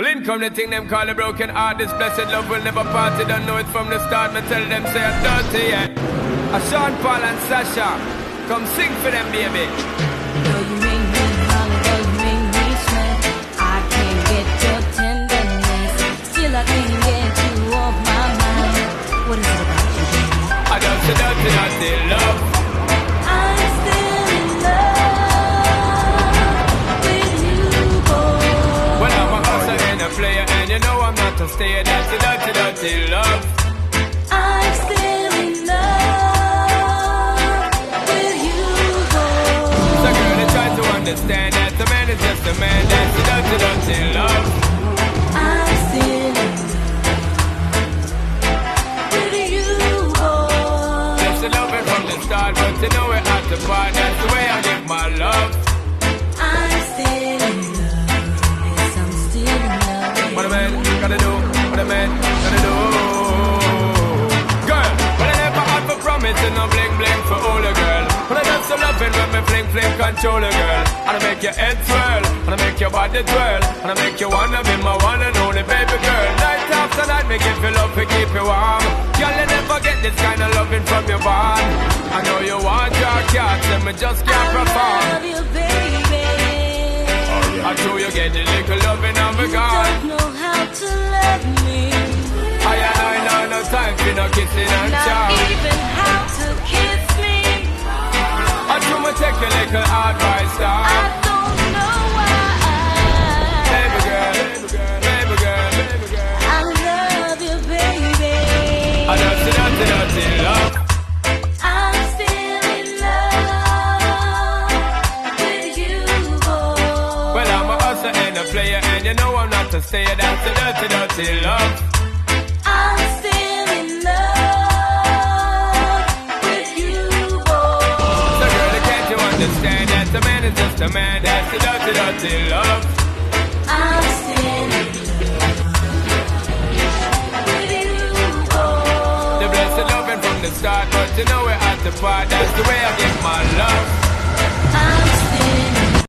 Well, in come the thing them call a broken heart. This blessed love will never part. They don't know it from the start. Me tell them say I'm dirty, yeah. A Sean Paul and Sasha, come sing for them, baby. Though you make me hunger, though you make me sweat, I can't get your tenderness. Still I can't get you off my mind. What is it about you, baby? I don't say dirty, dirty love. I'm still in love with you, boy. Well, I'm a hustler and a player, and you know I'm not to stay. That's a dirty, dirty love. I'm still in love with you, boy. So girl, they try to understand that the man is just a man. That's a dirty, dirty love. I'm still in love with you, boy. That's the loving from the start, but you know we're at the part. That's the way I give my love. I'm still in love. Yes, I'm still in love. What a man gotta do, what a man gotta do. Girl, but I never had for promise and no bling bling for all a girl. But I just so loving when me fling fling control a girl. And I make your head swirl, and I make your body twirl, and I make you wanna be my one and only baby girl. Night after night, me give you love to keep you warm. Girl, you never get this kind of loving from your bond. I know you want your cats, and me just can't I perform. love you, baby. I know you get the little loving on me You gone. don't know how to love me. I know no time for no kissing and Not chow. even how to kiss me. I do me take a little advice I down. don't know why. Baby girl, baby girl, baby girl, baby girl. I love you, baby. I dirty, dirty, dirty love. I'm still in love with you, boy. Well, I'm a hustler and a player, and you know I'm not to stay. That's a dirty, dirty love. I'm still in love with you, boy. So girl, can't you understand that the man is just a man? That's a dirty, dirty love. I'm still in love with you, boy. The blessed loving from the start, but you know we're at the part. That's the way I give my love.